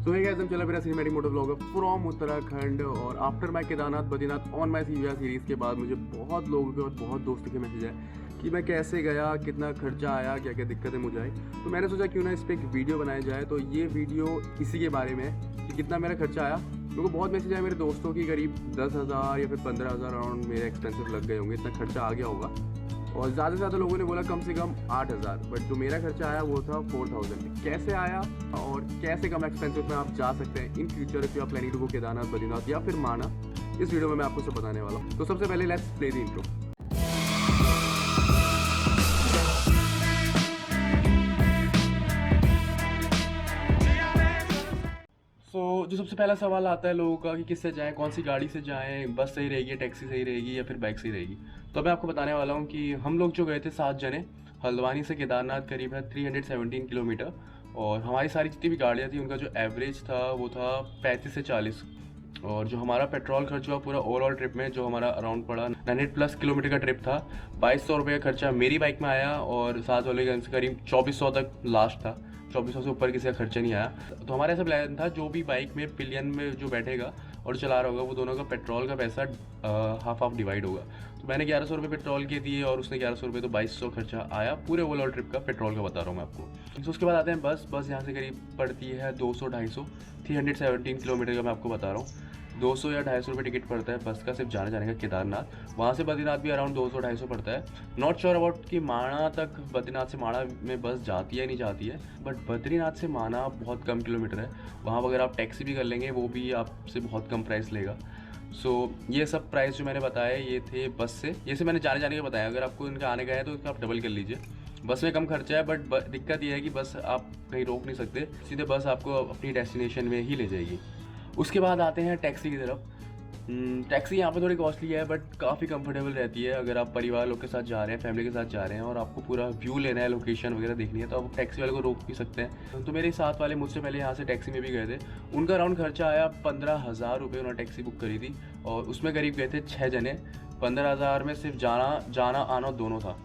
तो ये गाइस हम चला मेरा cinematic moto vlog from Uttarakhand. और after my Kedarnath Badrinath on my सीविया सीरीज़ के बाद मुझे बहुत लोगों के और बहुत दोस्तों के मैसेज आए कि मैं कैसे गया, कितना खर्चा आया, क्या क्या दिक्कतें मुझे आई। तो मैंने सोचा क्यों ना इस पर एक वीडियो बनाया जाए। तो ये वीडियो इसी के बारे में है कि कितना मेरा खर्चा आया। मेरे को बहुत मैसेज आया मेरे दोस्तों की, करीब 10,000 या फिर 15,000 अराउंड मेरे एक्सपेंसिव लग गए होंगे, इतना खर्चा आ गया होगा। और ज़्यादा से ज़्यादा लोगों ने बोला कम से कम 8,000, बट जो मेरा खर्चा आया वो था 4,000। कैसे आया और कैसे कम एक्सपेंसिव में आप जा सकते हैं in future if you are planning to go Kedarnath, Badrinath या फिर माना, इस वीडियो में मैं आपको सब बताने वाला हूँ। तो सबसे पहले लेट्स प्ले द इंट्रो। जो सबसे पहला सवाल आता है लोगों का कि किससे जाएं, कौन सी गाड़ी से जाएं, बस सही रहेगी, टैक्सी सही रहेगी या फिर बाइक सही रहेगी। तो मैं आपको बताने वाला हूं कि हम लोग जो गए थे 7 जने, हल्द्वानी से केदारनाथ करीब है 317 किलोमीटर। और हमारी सारी जितनी भी गाड़ियाँ थी उनका जो एवरेज था वो था 35 से 40। और जो हमारा पेट्रोल खर्च हुआ पूरा ओवरऑल ट्रिप में, जो हमारा अराउंड पड़ा 900+ किलोमीटर का ट्रिप था, 2200 रुपये का खर्चा मेरी बाइक में आया। और साथ वाले के से करीब 2400 तक लास्ट था, 2400 से ऊपर किसी का खर्चा नहीं आया। तो हमारा ऐसा प्लान था जो भी बाइक में पिलियन में जो बैठेगा और चला रहा होगा वो दोनों का पेट्रोल का पैसा हाफ डिवाइड होगा। तो मैंने 1100 रुपये पेट्रोल के दिए और उसने 1100 रुपये, तो 2200 खर्चा आया पूरे ओवरऑल ट्रिप का। पेट्रोल का बता रहा हूँ मैं आपको। तो उसके बाद आते हैं बस यहाँ से करीब पड़ती है 200-250, 317 किलोमीटर का मैं आपको बता रहा हूँ। 200 या 250 रुपये टिकट पड़ता है बस का, सिर्फ जाने का केदारनाथ। वहाँ से बद्रीनाथ भी अराउंड 200-250 पड़ता है। नॉट श्योर अबाउट कि माणा तक, बद्रीनाथ से माणा में बस जाती है नहीं जाती है, बट बद्रीनाथ से माणा बहुत कम किलोमीटर है। वहाँ अगर आप टैक्सी भी कर लेंगे वो भी आपसे बहुत कम प्राइस लेगा। ये सब प्राइस जो मैंने बताए ये थे बस से। ये से मैंने जाने का बताया। अगर आपको इनका आने का है तो इसका आप डबल कर लीजिए। बस में कम खर्चा है, बट दिक्कत ये है कि बस आप कहीं रोक नहीं सकते, सीधे बस आपको अपनी डेस्टिनेशन में ही ले जाएगी। उसके बाद आते हैं टैक्सी की तरफ। टैक्सी यहाँ पे थोड़ी कॉस्टली है बट काफ़ी कंफर्टेबल रहती है। अगर आप परिवार लोग के साथ जा रहे हैं, फैमिली के साथ जा रहे हैं और आपको पूरा व्यू लेना है, लोकेशन वगैरह देखनी है, तो आप टैक्सी वाले को रोक भी सकते हैं। तो मेरे साथ वाले मुझसे पहले यहाँ से टैक्सी में भी गए थे, उनका अराउंड खर्चा आया 15,000 रुपये। उन्होंने टैक्सी बुक करी थी और उसमें करीब गए थे 6 जने। 15,000 में सिर्फ जाना आना दोनों था।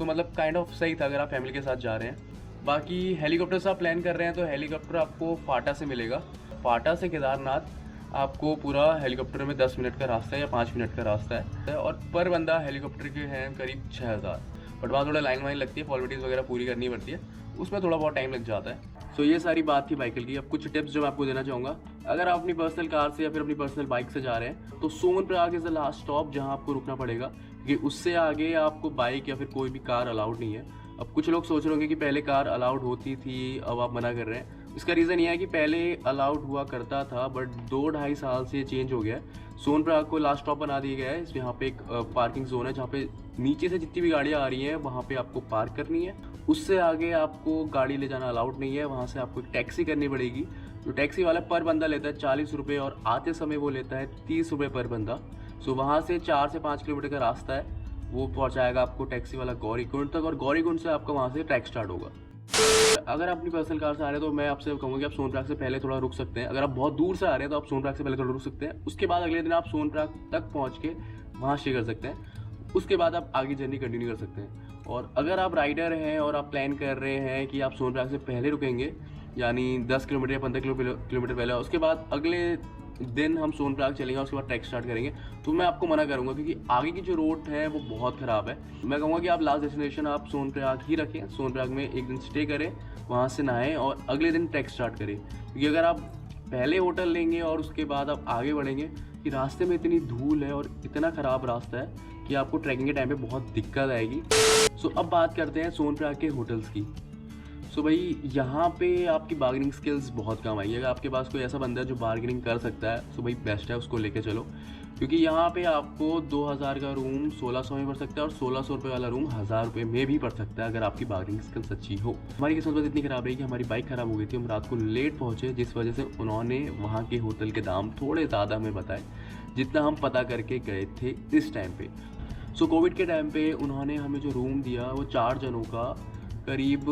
मतलब काइंड ऑफ सही था अगर आप फैमिली के साथ जा रहे हैं। बाकी हेलीकॉप्टर से आप प्लान कर रहे हैं तो हेलीकॉप्टर आपको फाटा से मिलेगा। फाटा से केदारनाथ आपको पूरा हेलीकॉप्टर में 10 मिनट का रास्ता है या 5 मिनट का रास्ता है। और पर बंदा हेलीकॉप्टर के हैं करीब 6,000। बट वहाँ थोड़ा लाइन वाइन लगती है, फॉर्मेलिटीज़ वगैरह पूरी करनी पड़ती है, उसमें थोड़ा बहुत टाइम लग जाता है। ये सारी बात थी बाइकल की। अब कुछ टिप्स जो मैं आपको देना चाहूँगा, अगर आप अपनी पर्सनल कार से या फिर अपनी पर्सनल बाइक से जा रहे हैं तो Sonprayag is the last stop जहाँ आपको रुकना पड़ेगा, क्योंकि उससे आगे आपको बाइक या फिर कोई भी कार अलाउड नहीं है। अब कुछ लोग सोच रहे होंगे कि पहले कार अलाउड होती थी, अब आप मना कर रहे हैं। इसका रीज़न ये है कि पहले अलाउड हुआ करता था बट 2-2.5 साल से चेंज हो गया है। सोनप्रयाग को लास्ट स्टॉप बना दिया गया है। यहाँ पे एक पार्किंग जोन है जहाँ पे नीचे से जितनी भी गाड़ियाँ आ रही हैं वहाँ पे आपको पार्क करनी है। उससे आगे आपको गाड़ी ले जाना अलाउड नहीं है। वहाँ से आपको एक टैक्सी करनी पड़ेगी। तो टैक्सी वाला पर बंदा लेता है 40 रुपये और आते समय वो लेता है 30 रुपये पर बंदा। वहाँ से 4 से 5 किलोमीटर का रास्ता है, वो पहुँचाएगा आपको टैक्सी वाला गौरीकुंड तक, और गौरीकुंड से आपका वहाँ से ट्रैक स्टार्ट होगा। अगर आप अपनी पर्सनल कार से आ रहे हैं तो मैं आपसे कहूँगा कि आप सोनप्रयाग से पहले थोड़ा रुक सकते हैं। अगर आप बहुत दूर से आ रहे हैं तो आप सोनप्रयाग से पहले थोड़ा रुक सकते हैं। उसके बाद अगले दिन आप सोनप्रयाग तक पहुँच के वहाँ स्टे कर सकते हैं। उसके बाद आप आगे जर्नी कंटिन्यू कर सकते हैं। और अगर आप राइडर हैं और आप प्लान कर रहे हैं कि आप सोनप्रयाग से पहले रुकेंगे, यानी 10 किलोमीटर या 15 किलोमीटर पहले, उसके बाद अगले दिन हम सोनप्रयाग चलेंगे, उसके बाद ट्रैक स्टार्ट करेंगे, तो मैं आपको मना करूंगा क्योंकि आगे की जो रोड है वो बहुत ख़राब है। मैं कहूँगा कि आप लास्ट डेस्टिनेशन आप सोनप्रयाग ही रखें, सोनप्रयाग में एक दिन स्टे करें, वहाँ से नहाएं और अगले दिन ट्रैक स्टार्ट करें। क्योंकि अगर आप पहले होटल लेंगे और उसके बाद आप आगे बढ़ेंगे कि रास्ते में इतनी धूल है और इतना ख़राब रास्ता है कि आपको ट्रैकिंग के टाइम पर बहुत दिक्कत आएगी। अब बात करते हैं सोनप्रयाग के होटल्स की। भाई यहाँ पे आपकी बार्गेनिंग स्किल्स बहुत कम आएगी। अगर आपके पास कोई ऐसा बंदा है जो बार्गेनिंग कर सकता है भाई बेस्ट है, उसको लेके चलो। क्योंकि यहाँ पे आपको 2,000 का रूम 1,600 में पड़ सकता है और 1,600 रुपये वाला रूम 1,000 रुपये में भी पड़ सकता है अगर आपकी बार्गेनिंग स्किल्स अच्छी हो। हमारी किस्मत बस इतनी ख़राब रही कि हमारी बाइक ख़राब हो गई थी, हम रात को लेट पहुँचे, जिस वजह से उन्होंने वहाँ के होटल के दाम थोड़े ज़्यादा हमें बताए जितना हम पता करके गए थे इस टाइम पे। कोविड के टाइम पे उन्होंने हमें जो रूम दिया वो 4 जनों का करीब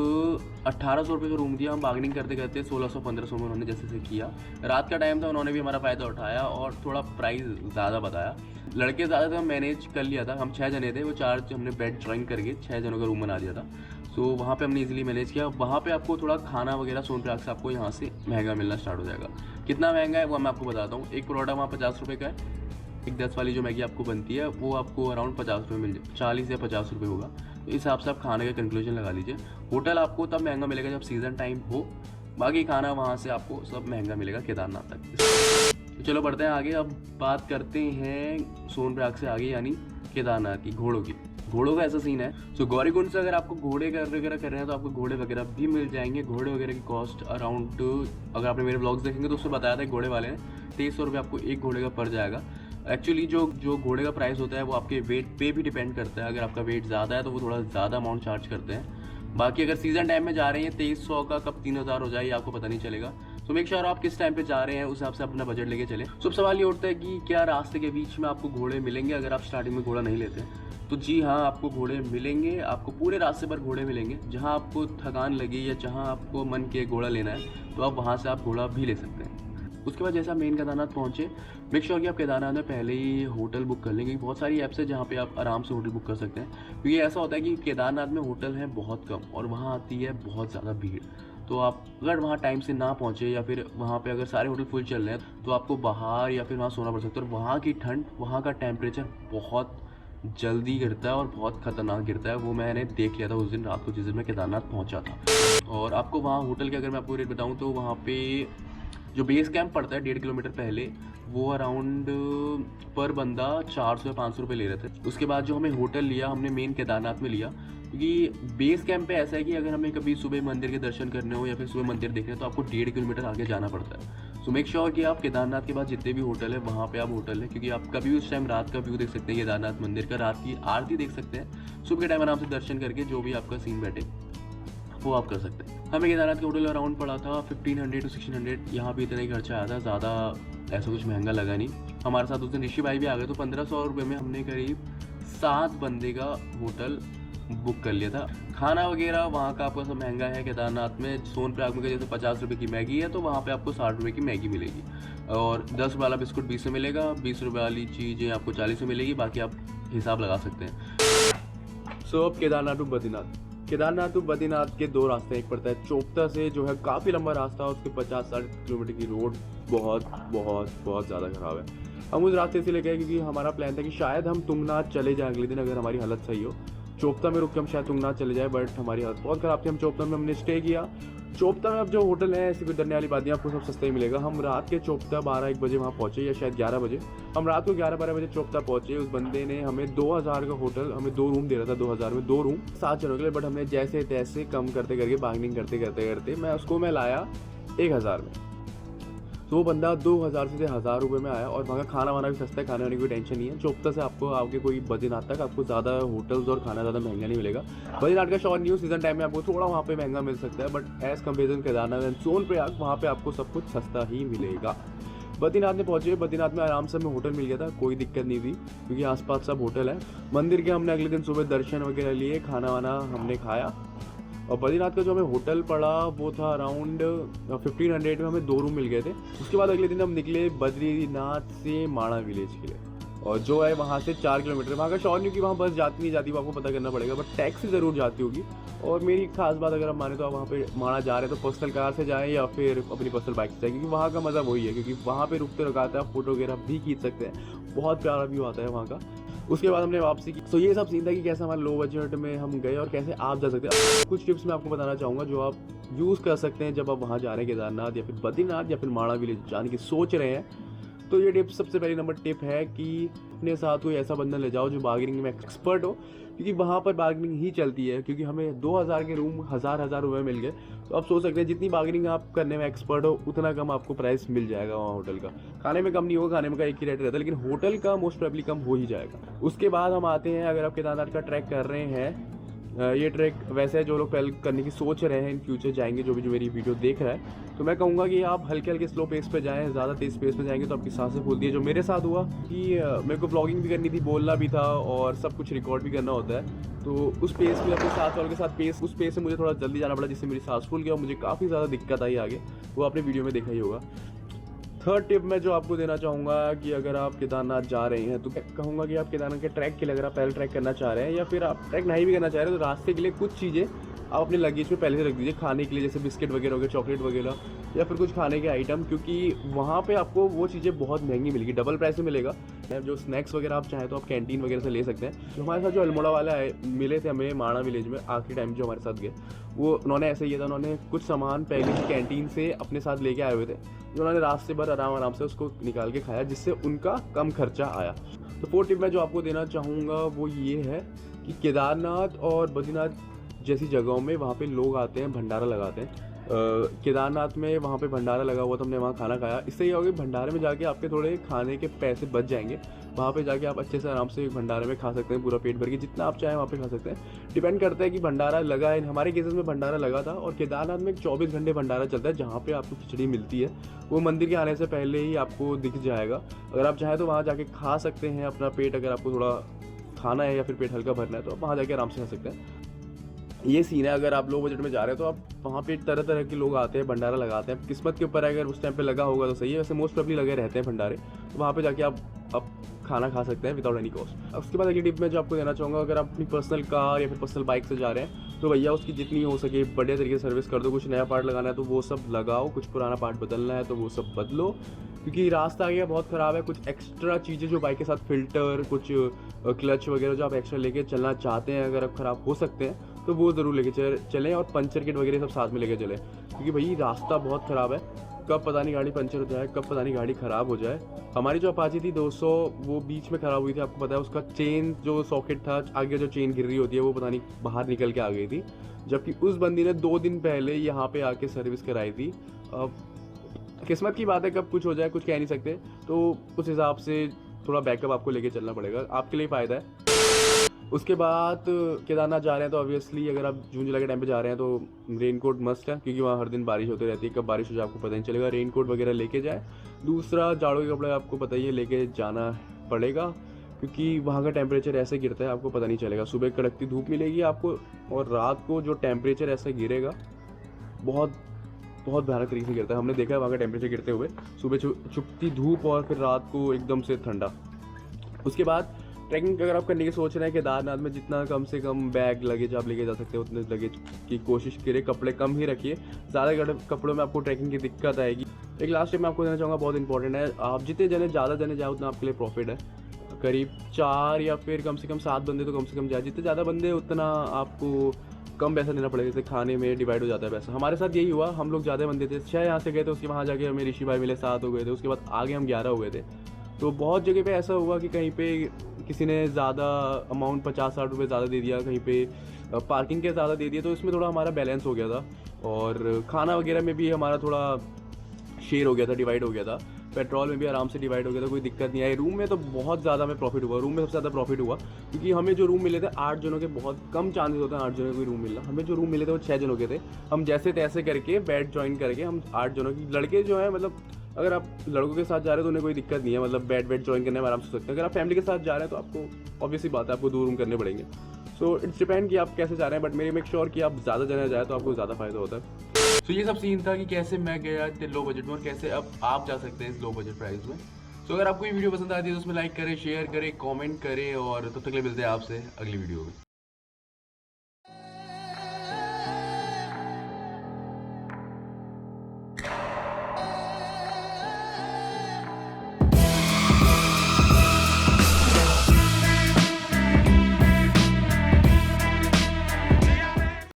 1,800 रुपये का रूम दिया। हम बार्गेनिंग करते करते 1,600-1,500 में उन्होंने जैसे किया। रात का टाइम था, उन्होंने भी हमारा फ़ायदा उठाया और थोड़ा प्राइस ज़्यादा बताया। लड़के ज़्यादा थे, हम मैनेज कर लिया था। हम 6 जने थे, वो 4 हमने बेड ड्राइंग करके 6 जनों का रूम बना दिया था। तो वहाँ पे हमने इजीली मैनेज किया। वहाँ पे आपको थोड़ा खाना वगैरह सोनप्रयाग से आपको यहाँ से महंगा मिलना स्टार्ट हो जाएगा। कितना महंगा है वो मैं आपको बताता हूँ। एक परोठा वहाँ 50 रुपये का है। एक 10 वाली जो मैगी आपको बनती है वो आपको अराउंड 50 रुपये मिल जाए, 40 या 50 रुपये होगा। तो इस हिसाब से आप खाने का कंक्लूजन लगा लीजिए। होटल आपको तब महंगा मिलेगा जब सीज़न टाइम हो, बाकी खाना वहाँ से आपको सब महंगा मिलेगा केदारनाथ तक। चलो बढ़ते हैं आगे। अब बात करते हैं सोनप्रयाग से आगे यानी केदारनाथ की, घोड़ों की। घोड़ों का ऐसा सीन है, तो गौरीकुंड से अगर आपको घोड़े वगैरह कर रहे हैं तो आपको घोड़े वगैरह भी मिल जाएंगे। घोड़े वगैरह की कॉस्ट अराउंड, अगर आपने मेरे ब्लॉग्स देखेंगे तो उसमें बताया था घोड़े वाले ने 2300 रुपये आपको एक घोड़े का पड़ जाएगा। एक्चुअली जो घोड़े का प्राइस होता है वो आपके वेट पे भी डिपेंड करता है। अगर आपका वेट ज़्यादा है तो वो थोड़ा ज़्यादा अमाउंट चार्ज करते हैं। बाकी अगर सीज़न टाइम में जा रहे हैं 2300 का कब 3000 हो जाए ये आपको पता नहीं चलेगा। तो मेक श्योर आप किस टाइम पे जा रहे हैं उस हिसाब से अपना बजट लेके चलें। सब सवाल ये उठता है कि क्या रास्ते के बीच में आपको घोड़े मिलेंगे अगर आप स्टार्टिंग में घोड़ा नहीं लेते? तो जी हाँ, आपको घोड़े मिलेंगे। आपको पूरे रास्ते पर घोड़े मिलेंगे। जहाँ आपको थकान लगे या जहाँ आपको मन किए घोड़ा लेना है तो आप वहाँ से आप घोड़ा भी ले सकते हैं। उसके बाद जैसे आप मेन केदारनाथ पहुँचे, मेक श्योर कि आप केदारनाथ में पहले ही होटल बुक कर लें, क्योंकि बहुत सारी ऐप्स है जहाँ पे आप आराम से होटल बुक कर सकते हैं। क्योंकि ऐसा होता है कि केदारनाथ में होटल हैं बहुत कम और वहाँ आती है बहुत ज़्यादा भीड़। तो आप अगर वहाँ टाइम से ना पहुँचे या फिर वहाँ पे अगर सारे होटल फुल चल रहे हैं तो आपको बाहर या फिर वहाँ सोना पड़ सकता है। और वहाँ की ठंड, वहाँ का टेम्परेचर बहुत जल्दी गिरता है और बहुत ख़तरनाक गिरता है। वो मैंने देख लिया था उस दिन रात को जिस दिन मैं केदारनाथ पहुँचा था। और आपको वहाँ होटल के अगर मैं आपको रेट बताऊँ तो वहाँ पे जो बेस कैंप पड़ता है 1.5 किलोमीटर पहले, वो अराउंड पर बंदा 400 या 500 रुपये ले रहे थे। उसके बाद जो हमें होटल लिया हमने मेन केदारनाथ में लिया, क्योंकि बेस कैंप पे ऐसा है कि अगर हमें कभी सुबह मंदिर के दर्शन करने हो या फिर सुबह मंदिर देखने तो आपको 1.5 किलोमीटर आगे जाना पड़ता है। सो मेक श्योर कि आप केदारनाथ के बाद जितने भी होटल है वहाँ पे आप होटल है, क्योंकि आप कभी भी उस टाइम रात का व्यू देख सकते हैं केदारनाथ मंदिर का, रात की आरती देख सकते हैं। सुबह के टाइम आराम से दर्शन करके जो भी आपका सीन बैठे वो आप कर सकते हैं। हमें केदारनाथ का होटल अराउंड पड़ा था 1500 to 1600। यहाँ भी इतना ही खर्चा आया था, ज़्यादा ऐसा कुछ महंगा लगा नहीं। हमारे साथ उस दिन ऋषि भाई भी आ गए, तो 1500 रुपये में हमने करीब 7 बंदे का होटल बुक कर लिया था। खाना वगैरह वहाँ का आपको सब महंगा है केदारनाथ में। सोनप्रयाग में जैसे 50 रुपये की मैगी है तो वहाँ पे आपको 60 रुपये की मैगी मिलेगी, और 10 रुपये वाला बिस्कुट 20 में मिलेगा, 20 रुपये वाली चीज़ें आपको 40 में मिलेगी। बाकी आप हिसाब लगा सकते हैं। सो अब केदारनाथ टू बद्रीनाथ के 2 रास्ते, एक पड़ता है चोपता से जो है काफ़ी लंबा रास्ता है, उसके 50-60 किलोमीटर की रोड बहुत ज़्यादा ख़राब है। हम उस रास्ते से ले गए क्योंकि हमारा प्लान था कि शायद हम तुंगनाथ चले जाएं अगले दिन अगर हमारी हालत सही हो। चोपता में रुक के हम शायद तुंगनाथ चले जाए, बट हमारी हालत बहुत ख़राब थी। हम चोपता में हमने स्टे किया। चोपता में अब जो होटल है ऐसी कोई डरने वाली बात नहीं, आपको सब सस्ता ही मिलेगा। हम रात के चोपता 12-1 बजे वहाँ पहुँचे, या शायद 11 बजे। हम रात को 11-12 बजे चोपता पहुँचे। उस बंदे ने हमें 2000 का होटल, हमें 2 रूम दे रहा था, 2000 में 2 रूम 7 जनों के लिए। बट हमने जैसे तैसे कम करते करके बार्गेनिंग करते मैं लाया 1000 में। तो वो बंदा 2000 से 1000 रुपये में आया, और वहाँ का खाना वाना भी सस्ता है, खाने वाने की कोई टेंशन नहीं है। चोपता से आपको आगे कोई बद्रीनाथ तक आपको ज़्यादा होटल्स और खाना ज़्यादा महंगा नहीं मिलेगा। बद्रीनाथ का शॉर्ट न्यू सीजन टाइम में आपको थोड़ा वहाँ पे महंगा मिल सकता है, but as comparison Kedarnath and Sonprayag वहाँ पे आपको सब कुछ सस्ता ही मिलेगा। बद्रीनाथ में पहुँचे, बद्रीनाथ में आराम से हमें होटल मिल गया था, कोई दिक्कत नहीं थी क्योंकि आसपास सब होटल है। मंदिर के हमने अगले दिन सुबह दर्शन वगैरह लिए, खाना वाना हमने खाया। और बद्रीनाथ का जो हमें होटल पड़ा वो था अराउंड 1500 में, हमें 2 रूम मिल गए थे। उसके बाद अगले दिन हम निकले बद्रीनाथ से माणा विलेज के लिए, और जो है वहाँ से 4 किलोमीटर। वहाँ का शॉर्ट न्यू कि वहाँ बस जाती नहीं जाती, वो आपको पता करना पड़ेगा, बट टैक्सी ज़रूर जाती होगी। और मेरी खास बात अगर आप माने तो आप वहाँ पे माणा जा रहे हैं तो पर्सनल कार से जाएँ या फिर अपनी पर्सनल बाइक से जाएँ, क्योंकि वहाँ का मज़ा वही है। क्योंकि वहाँ पे रुकते रुकाते आप फोटो वगैरह भी खींच सकते हैं, बहुत प्यारा व्यू आता है वहाँ का। उसके बाद हमने वापसी की। तो ये सब सीन था कि कैसे हमारे लो बजट में हम गए और कैसे आप जा सकते हैं। कुछ टिप्स मैं आपको बताना चाहूँगा जो आप यूज़ कर सकते हैं जब आप वहाँ जा रहे हैं, केदारनाथ या फिर बद्रीनाथ या फिर माणा विलेज जाने की सोच रहे हैं। तो ये टिप, सबसे पहली नंबर टिप है कि अपने साथ कोई ऐसा बंदा ले जाओ जो बार्गेनिंग में एक्सपर्ट हो, क्योंकि वहाँ पर बार्गेनिंग ही चलती है। क्योंकि हमें 2000 के रूम 1000 रुपये मिल गए, तो आप सोच सकते हैं जितनी बार्गेनिंग आप करने में एक्सपर्ट हो उतना कम आपको प्राइस मिल जाएगा वहाँ होटल का। खाने में कम नहीं होगा, खाने में का एक ही रेट रहता है, लेकिन होटल का मोस्ट प्रोबेबली कम हो ही जाएगा। उसके बाद हम आते हैं, अगर आप केदारनाथ का ट्रैक कर रहे हैं, ये ट्रैक वैसे है जो लोग पहले करने की सोच रहे हैं, इन फ्यूचर जाएंगे, जो मेरी वीडियो देख रहा है, तो मैं कहूँगा कि आप हल्के हल्के स्लो पेस पे जाएं। ज़्यादा तेज़ पेस पे जाएंगे तो आपकी सांसें फूलती है। जो मेरे साथ हुआ कि मेरे को ब्लॉगिंग भी करनी थी, बोलना भी था और सब कुछ रिकॉर्ड भी करना होता है, तो उस पेस में अपने साथ वालों के साथ उस पेस से मुझे थोड़ा जल्दी जाना पड़ा, जिससे मेरी सांस फूल गया और मुझे काफ़ी ज़्यादा दिक्कत आई आगे। वो आपने वीडियो में देखा ही होगा। थर्ड टिप मैं जो आपको देना चाहूँगा कि अगर आप केदारनाथ जा रहे हैं तो कहूँगा कि आप केदारनाथ के ट्रैक के लिए, अगर आप पहले ट्रैक करना चाह रहे हैं या फिर आप ट्रैक नहीं भी करना चाह रहे हैं, तो रास्ते के लिए कुछ चीज़ें आप अपने लगेज में पहले से रख दीजिए खाने के लिए, जैसे बिस्किट वगैरह हो गए, चॉकलेट वगैरह या फिर कुछ खाने के आइटम, क्योंकि वहाँ पे आपको वो चीज़ें बहुत महंगी मिलेगी, डबल प्राइस में मिलेगा। जो स्नैक्स वगैरह आप चाहें तो आप कैंटीन वगैरह से ले सकते हैं। जो हमारे साथ जो अल्मोड़ा वाला है मिले थे हमें माणा विलेज में आखिरी टाइम जो हमारे साथ गए, वो उन्होंने ऐसे ही किया था, उन्होंने कुछ सामान पहले ही कैंटीन से अपने साथ लेके आए हुए थे, जो उन्होंने रास्ते भर आराम से उसको निकाल के खाया, जिससे उनका कम खर्चा आया। तो 4 टिप मैं जो आपको देना चाहूँगा वो ये है कि केदारनाथ और बद्रीनाथ जैसी जगहों में वहाँ पे लोग आते हैं, भंडारा लगाते हैं। केदारनाथ में वहाँ पे भंडारा लगा हुआ था, हमने वहाँ खाना खाया। इससे ये होगा भंडारे में जाके आपके थोड़े खाने के पैसे बच जाएंगे। वहाँ पे जाके आप अच्छे से आराम से भंडारे में खा सकते हैं, पूरा पेट भर के जितना आप चाहें वहाँ पे खा सकते हैं। डिपेंड करता है कि भंडारा लगा है। हमारे केसेस में भंडारा लगा था, और केदारनाथ में 24 घंटे भंडारा चलता है, जहाँ पे आपको खिचड़ी मिलती है। वो मंदिर के आने से पहले ही आपको दिख जाएगा। अगर आप चाहें तो वहाँ जाके खा सकते हैं अपना पेट, अगर आपको थोड़ा खाना है या फिर पेट हल्का भरना है तो आप वहाँ जाके आराम से खा सकते हैं। ये सीन है। अगर आप लो बजट में जा रहे हैं तो आप वहाँ पे तरह तरह के लोग आते हैं, भंडारा लगाते हैं। किस्मत के ऊपर है, अगर उस टाइम पे लगा होगा तो सही है, वैसे मोस्ट प्रोबेबली लगे रहते हैं भंडारे। तो वहाँ पे जाके आप खाना खा सकते हैं विदाउट एनी कॉस्ट। उसके बाद अगली टिप मैं जो आपको देना चाहूँगा, अगर आप अपनी पर्सनल कार या फिर पर्सनल बाइक से जा रहे हैं तो भैया उसकी जितनी हो सके बढ़िया तरीके से सर्विस कर दो। कुछ नया पार्ट लगाना है तो वो सब लगाओ, कुछ पुराना पार्ट बदलना है तो वो सब बदलो, क्योंकि रास्ता आगे बहुत ख़राब है। कुछ एक्स्ट्रा चीज़ें जो बाइक के साथ, फिल्टर, कुछ क्लच वगैरह जो आप एक्स्ट्रा लेके चलना चाहते हैं, अगर आप ख़राब हो सकते हैं तो वो ज़रूर लेके चलें, और पंचर किट वगैरह सब साथ में लेके चलें, क्योंकि भाई रास्ता बहुत ख़राब है। कब पता नहीं गाड़ी पंचर हो जाए, कब पता नहीं गाड़ी ख़राब हो जाए। हमारी जो अपाची थी 200 वो बीच में ख़राब हुई थी, आपको पता है। उसका चेन जो सॉकेट था, आगे जो चेन गिर रही होती है, वो पता नहीं बाहर निकल के आ गई थी, जबकि उस बंदी ने 2 दिन पहले यहाँ पे आके सर्विस कराई थी। अब किस्मत की बात है, कब कुछ हो जाए कुछ कह नहीं सकते, तो उस हिसाब से थोड़ा बैकअप आपको लेके चलना पड़ेगा, आपके लिए फ़ायदा है। उसके बाद केदारनाथ जा रहे हैं तो ऑब्वियसली अगर आप जून जुलाई के टाइम पे जा रहे हैं तो रेनकोट मस्ट है, क्योंकि वहाँ हर दिन बारिश होती रहती है। कब बारिश हो जाए आपको पता नहीं चलेगा। रेनकोट वगैरह लेके जाए। दूसरा, जाड़ों के कपड़े आपको पता ही है लेके जाना पड़ेगा, क्योंकि वहाँ का टेम्परेचर ऐसे गिरता है आपको पता नहीं चलेगा। सुबह कड़कती धूप मिलेगी आपको, और रात को जो टेम्परेचर ऐसा गिरेगा बहुत बहुत भयानक तरीके से गिरता है। हमने देखा है वहाँ का टेम्परेचर गिरते हुए, सुबह छुपती धूप और फिर रात को एकदम से ठंडा। उसके बाद ट्रैकिंग अगर आप करने की सोच रहे हैं केदारनाथ में, जितना कम से कम बैग लगेज आप लेके जा सकते हैं उतने लगेज की कोशिश करिए। कपड़े कम ही रखिए, ज़्यादा कपड़ों में आपको ट्रैकिंग की दिक्कत आएगी। एक लास्ट टिप मैं आपको देना चाहूँगा, बहुत इंपॉर्टेंट है। आप जितने ज़्यादा जने जाए उतना आपके लिए प्रॉफिट है। करीब 4 या फिर कम से कम 7 बंदे तो कम से कम जाए। जितने ज़्यादा बंदे उतना आपको कम पैसा देना पड़ेगा, जैसे खाने में डिवाइड हो जाता है पैसा। हमारे साथ यही हुआ, हम लोग ज़्यादा बंदे थे, 6 यहाँ से गए थे, उसके वहाँ जाके हमें ऋषि भाई मिले, 7 हो गए थे। उसके बाद आगे हम 11 हो गए थे। तो बहुत जगह पे ऐसा हुआ कि कहीं पे किसी ने ज़्यादा अमाउंट 50-60 रुपये ज़्यादा दे दिया, कहीं पे पार्किंग के ज़्यादा दे दिया, तो इसमें थोड़ा हमारा बैलेंस हो गया था। और खाना वगैरह में भी हमारा थोड़ा शेयर हो गया था, डिवाइड हो गया था। पेट्रोल में भी आराम से डिवाइड हो गया था, कोई दिक्कत नहीं आई। रूम में तो बहुत ज़्यादा हमें प्रॉफिट हुआ, रूम में सबसे ज़्यादा प्रॉफिट हुआ, क्योंकि हमें जो रूम मिले थे 8 जनों के, बहुत कम चांसेस होते हैं 8 जनों के रूम मिलना। हमें जो रूम मिले थे वो 6 जनों के थे। हम जैसे तैसे करके बेड ज्वाइन करके हम 8 जनों की, लड़के जो है मतलब अगर आप लड़कों के साथ जा रहे हो तो उन्हें कोई दिक्कत नहीं है, मतलब बेड ज्वाइन करने में आराम से सकते हैं। अगर आप फैमिली के साथ जा रहे हैं तो आपको ऑब्वियसली बात है आपको 2 रूम करने पड़ेंगे। सो इट्स डिपेंड कि आप कैसे जा रहे हैं, बट मेरी मेक श्योर कि आप ज़्यादा जने जाए तो आपको ज़्यादा फायदा होता है। तो ये सब सीन था कि कैसे मैं गया इतने लो बजट में और कैसे अब आप जा सकते हैं इस लो बजट प्राइस में। सो अगर आपको ये वीडियो पसंद आती है तो उसमें लाइक करें, शेयर करें, कमेंट करें, और तब तक के लिए मिलते हैं आपसे अगली वीडियो में।